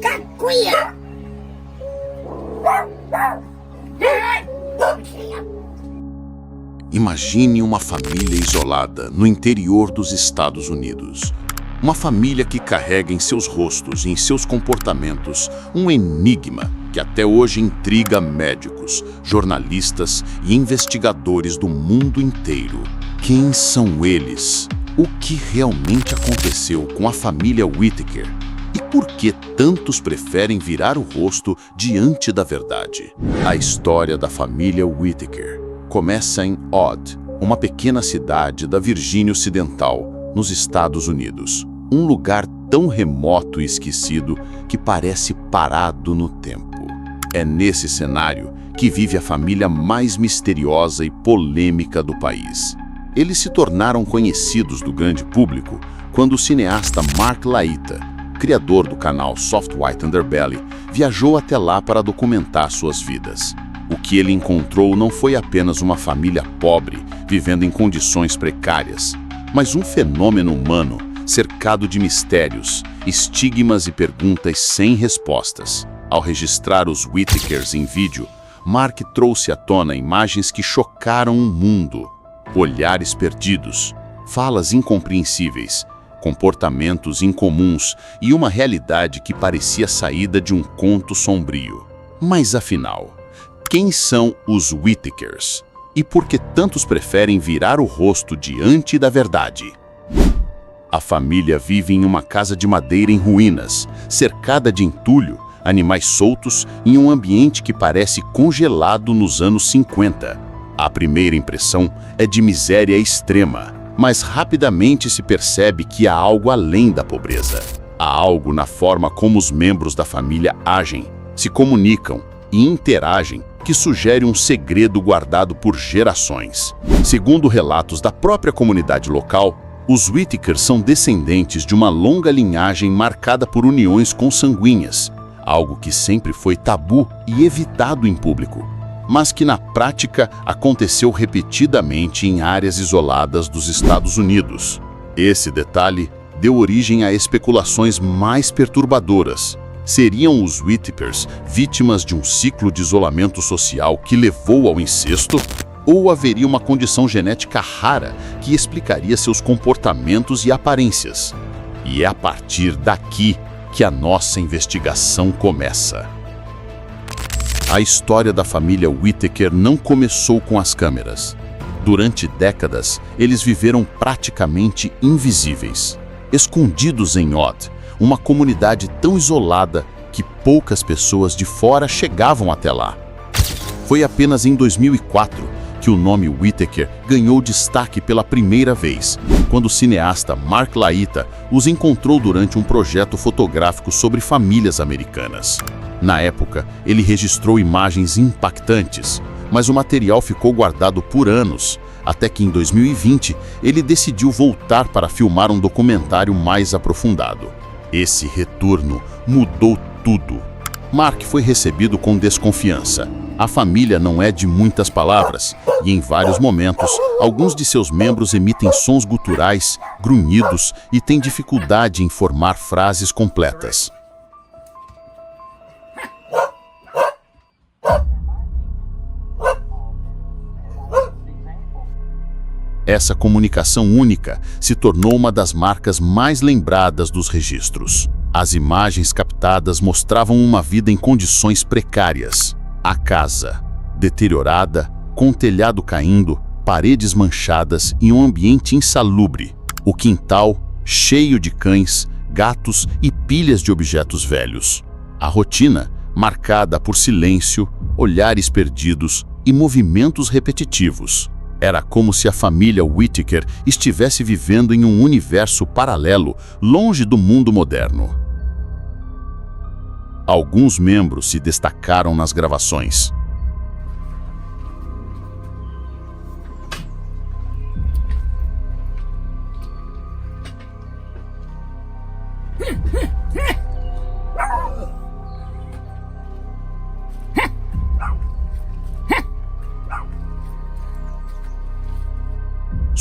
Cacuia! Imagine uma família isolada no interior dos Estados Unidos. Uma família que carrega em seus rostos e em seus comportamentos um enigma que até hoje intriga médicos, jornalistas e investigadores do mundo inteiro. Quem são eles? O que realmente aconteceu com a família Whittaker? E por que tantos preferem virar o rosto diante da verdade? A história da família Whittaker começa em Odd, uma pequena cidade da Virgínia Ocidental, nos Estados Unidos. Um lugar tão remoto e esquecido que parece parado no tempo. É nesse cenário que vive a família mais misteriosa e polêmica do país. Eles se tornaram conhecidos do grande público quando o cineasta Mark Laita, criador do canal Soft White Underbelly, viajou até lá para documentar suas vidas. O que ele encontrou não foi apenas uma família pobre, vivendo em condições precárias, mas um fenômeno humano cercado de mistérios, estigmas e perguntas sem respostas. Ao registrar os Whittakers em vídeo, Mark trouxe à tona imagens que chocaram o mundo. Olhares perdidos, falas incompreensíveis, comportamentos incomuns e uma realidade que parecia saída de um conto sombrio. Mas afinal, quem são os Whittakers? E por que tantos preferem virar o rosto diante da verdade? A família vive em uma casa de madeira em ruínas, cercada de entulho, animais soltos e um ambiente que parece congelado nos anos 50. A primeira impressão é de miséria extrema, mas rapidamente se percebe que há algo além da pobreza. Há algo na forma como os membros da família agem, se comunicam e interagem que sugere um segredo guardado por gerações. Segundo relatos da própria comunidade local, os Whittakers são descendentes de uma longa linhagem marcada por uniões consanguíneas, algo que sempre foi tabu e evitado em público, mas que na prática aconteceu repetidamente em áreas isoladas dos Estados Unidos. Esse detalhe deu origem a especulações mais perturbadoras. Seriam os Whittakers vítimas de um ciclo de isolamento social que levou ao incesto? Ou haveria uma condição genética rara que explicaria seus comportamentos e aparências? E é a partir daqui que a nossa investigação começa. A história da família Whittaker não começou com as câmeras. Durante décadas, eles viveram praticamente invisíveis, escondidos em Odd, uma comunidade tão isolada que poucas pessoas de fora chegavam até lá. Foi apenas em 2004 que o nome Whittaker ganhou destaque pela primeira vez, quando o cineasta Mark Laita os encontrou durante um projeto fotográfico sobre famílias americanas. Na época, ele registrou imagens impactantes, mas o material ficou guardado por anos, até que em 2020 ele decidiu voltar para filmar um documentário mais aprofundado. Esse retorno mudou tudo. Mark foi recebido com desconfiança. A família não é de muitas palavras, e em vários momentos, alguns de seus membros emitem sons guturais, grunhidos e têm dificuldade em formar frases completas. Essa comunicação única se tornou uma das marcas mais lembradas dos registros. As imagens captadas mostravam uma vida em condições precárias. A casa, deteriorada, com o telhado caindo, paredes manchadas e um ambiente insalubre. O quintal, cheio de cães, gatos e pilhas de objetos velhos. A rotina, marcada por silêncio, olhares perdidos e movimentos repetitivos. Era como se a família Whittaker estivesse vivendo em um universo paralelo, longe do mundo moderno. Alguns membros se destacaram nas gravações.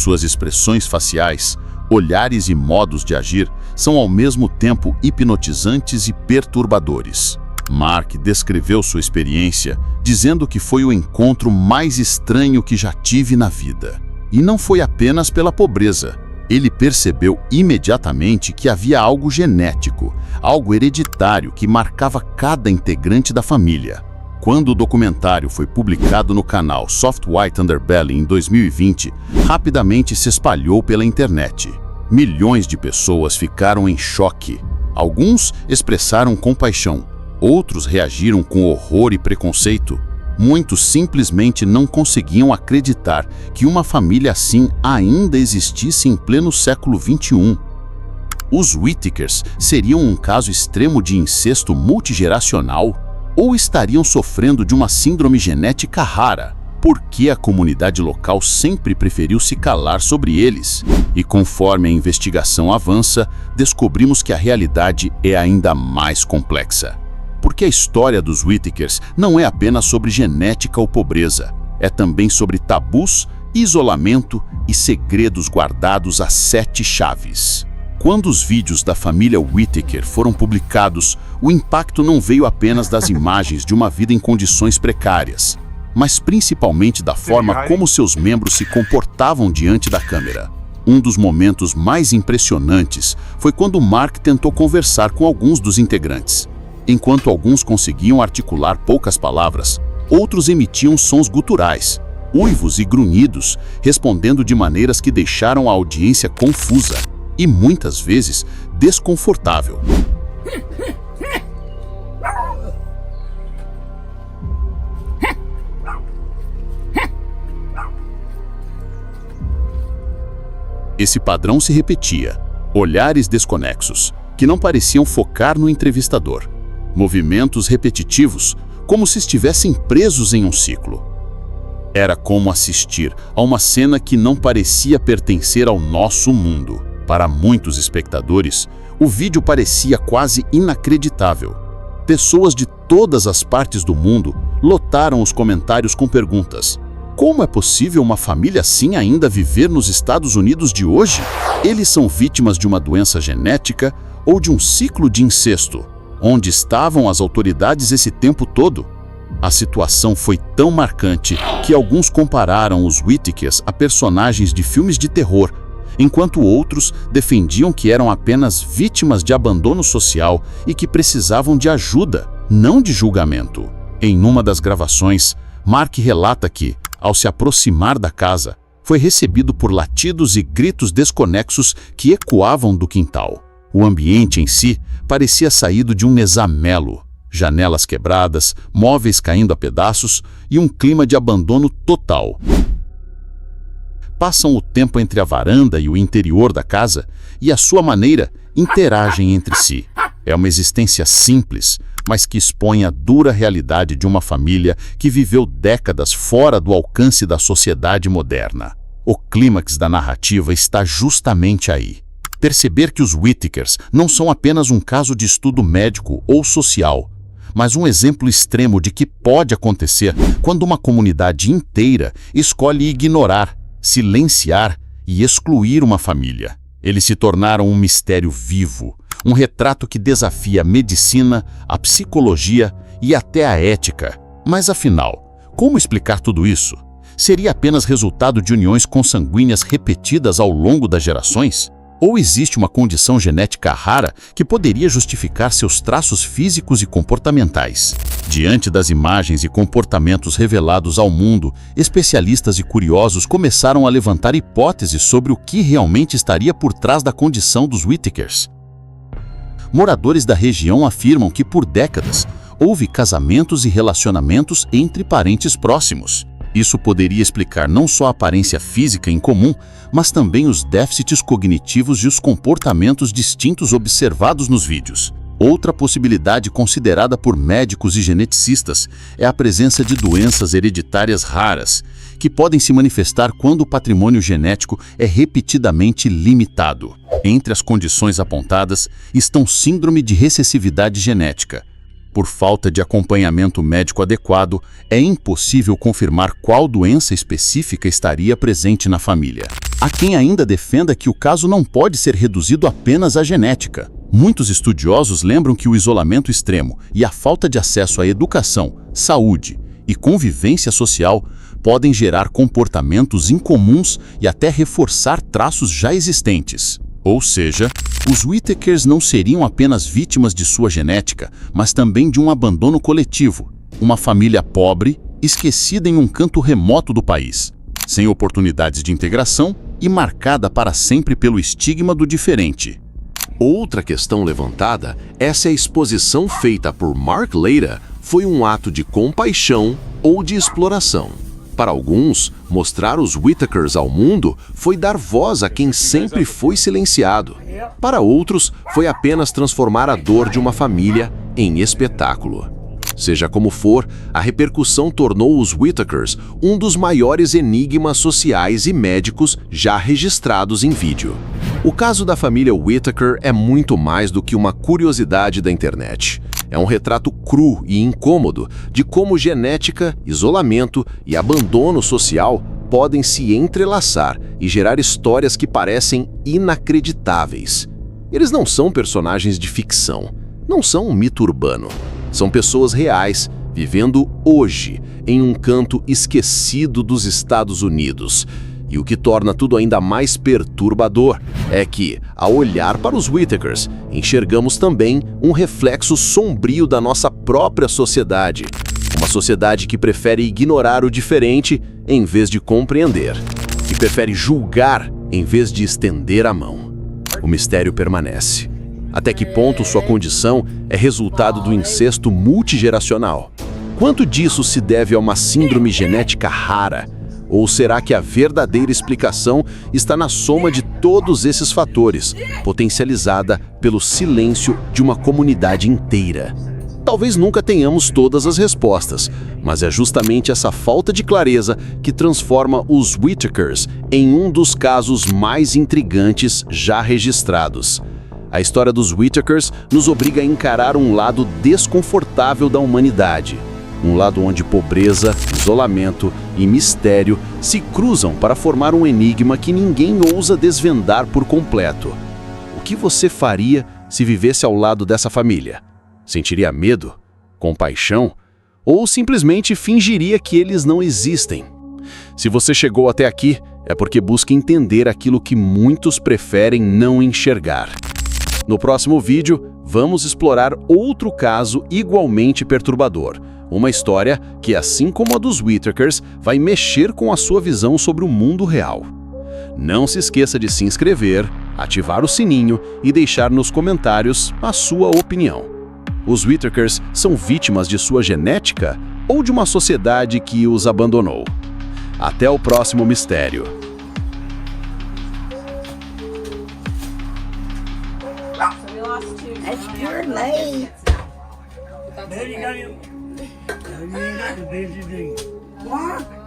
Suas expressões faciais, olhares e modos de agir são ao mesmo tempo hipnotizantes e perturbadores. Mark descreveu sua experiência, dizendo que foi o encontro mais estranho que já tive na vida. E não foi apenas pela pobreza. Ele percebeu imediatamente que havia algo genético, algo hereditário que marcava cada integrante da família. Quando o documentário foi publicado no canal Soft White Underbelly em 2020, rapidamente se espalhou pela internet. Milhões de pessoas ficaram em choque. Alguns expressaram compaixão, outros reagiram com horror e preconceito. Muitos simplesmente não conseguiam acreditar que uma família assim ainda existisse em pleno século XXI. Os Whittakers seriam um caso extremo de incesto multigeracional? Ou estariam sofrendo de uma síndrome genética rara? Por que a comunidade local sempre preferiu se calar sobre eles? E conforme a investigação avança, descobrimos que a realidade é ainda mais complexa. Porque a história dos Whittakers não é apenas sobre genética ou pobreza, é também sobre tabus, isolamento e segredos guardados a 7 chaves. Quando os vídeos da família Whittaker foram publicados, o impacto não veio apenas das imagens de uma vida em condições precárias, mas principalmente da forma como seus membros se comportavam diante da câmera. Um dos momentos mais impressionantes foi quando Mark tentou conversar com alguns dos integrantes. Enquanto alguns conseguiam articular poucas palavras, outros emitiam sons guturais, uivos e grunhidos, respondendo de maneiras que deixaram a audiência confusa e, muitas vezes, desconfortável. Esse padrão se repetia: olhares desconexos, que não pareciam focar no entrevistador. Movimentos repetitivos, como se estivessem presos em um ciclo. Era como assistir a uma cena que não parecia pertencer ao nosso mundo. Para muitos espectadores, o vídeo parecia quase inacreditável. Pessoas de todas as partes do mundo lotaram os comentários com perguntas: como é possível uma família assim ainda viver nos Estados Unidos de hoje? Eles são vítimas de uma doença genética ou de um ciclo de incesto? Onde estavam as autoridades esse tempo todo? A situação foi tão marcante que alguns compararam os Whittakers a personagens de filmes de terror, enquanto outros defendiam que eram apenas vítimas de abandono social e que precisavam de ajuda, não de julgamento. Em uma das gravações, Mark relata que, ao se aproximar da casa, foi recebido por latidos e gritos desconexos que ecoavam do quintal. O ambiente em si parecia saído de um examelo. Janelas quebradas, móveis caindo a pedaços e um clima de abandono total. Passam o tempo entre a varanda e o interior da casa e, à sua maneira, interagem entre si. É uma existência simples, mas que expõe a dura realidade de uma família que viveu décadas fora do alcance da sociedade moderna. O clímax da narrativa está justamente aí. Perceber que os Whittakers não são apenas um caso de estudo médico ou social, mas um exemplo extremo de que pode acontecer quando uma comunidade inteira escolhe ignorar, silenciar e excluir uma família. Eles se tornaram um mistério vivo, um retrato que desafia a medicina, a psicologia e até a ética. Mas afinal, como explicar tudo isso? Seria apenas resultado de uniões consanguíneas repetidas ao longo das gerações? Ou existe uma condição genética rara que poderia justificar seus traços físicos e comportamentais? Diante das imagens e comportamentos revelados ao mundo, especialistas e curiosos começaram a levantar hipóteses sobre o que realmente estaria por trás da condição dos Whittakers. Moradores da região afirmam que, por décadas, houve casamentos e relacionamentos entre parentes próximos. Isso poderia explicar não só a aparência física incomum, mas também os déficits cognitivos e os comportamentos distintos observados nos vídeos. Outra possibilidade considerada por médicos e geneticistas é a presença de doenças hereditárias raras, que podem se manifestar quando o patrimônio genético é repetidamente limitado. Entre as condições apontadas estão síndrome de recessividade genética. Por falta de acompanhamento médico adequado, é impossível confirmar qual doença específica estaria presente na família. Há quem ainda defenda que o caso não pode ser reduzido apenas à genética. Muitos estudiosos lembram que o isolamento extremo e a falta de acesso à educação, saúde e convivência social podem gerar comportamentos incomuns e até reforçar traços já existentes. Ou seja, os Whittakers não seriam apenas vítimas de sua genética, mas também de um abandono coletivo. Uma família pobre, esquecida em um canto remoto do país, sem oportunidades de integração e marcada para sempre pelo estigma do diferente. Outra questão levantada é se a exposição feita por Mark Laita foi um ato de compaixão ou de exploração. Para alguns, mostrar os Whittakers ao mundo foi dar voz a quem sempre foi silenciado. Para outros, foi apenas transformar a dor de uma família em espetáculo. Seja como for, a repercussão tornou os Whittakers um dos maiores enigmas sociais e médicos já registrados em vídeo. O caso da família Whittaker é muito mais do que uma curiosidade da internet. É um retrato cru e incômodo de como genética, isolamento e abandono social podem se entrelaçar e gerar histórias que parecem inacreditáveis. Eles não são personagens de ficção, não são um mito urbano. São pessoas reais, vivendo hoje, em um canto esquecido dos Estados Unidos. E o que torna tudo ainda mais perturbador é que, ao olhar para os Whittakers, enxergamos também um reflexo sombrio da nossa própria sociedade. Uma sociedade que prefere ignorar o diferente em vez de compreender. Que prefere julgar em vez de estender a mão. O mistério permanece. Até que ponto sua condição é resultado do incesto multigeracional? Quanto disso se deve a uma síndrome genética rara? Ou será que a verdadeira explicação está na soma de todos esses fatores, potencializada pelo silêncio de uma comunidade inteira? Talvez nunca tenhamos todas as respostas, mas é justamente essa falta de clareza que transforma os Whittakers em um dos casos mais intrigantes já registrados. A história dos Whittakers nos obriga a encarar um lado desconfortável da humanidade. Um lado onde pobreza, isolamento e mistério se cruzam para formar um enigma que ninguém ousa desvendar por completo. O que você faria se vivesse ao lado dessa família? Sentiria medo? Compaixão? Ou simplesmente fingiria que eles não existem? Se você chegou até aqui, é porque busca entender aquilo que muitos preferem não enxergar. No próximo vídeo, vamos explorar outro caso igualmente perturbador. Uma história que, assim como a dos Whittakers, vai mexer com a sua visão sobre o mundo real. Não se esqueça de se inscrever, ativar o sininho e deixar nos comentários a sua opinião. Os Whittakers são vítimas de sua genética ou de uma sociedade que os abandonou? Até o próximo mistério. That's your name. Then you got the busy day. What?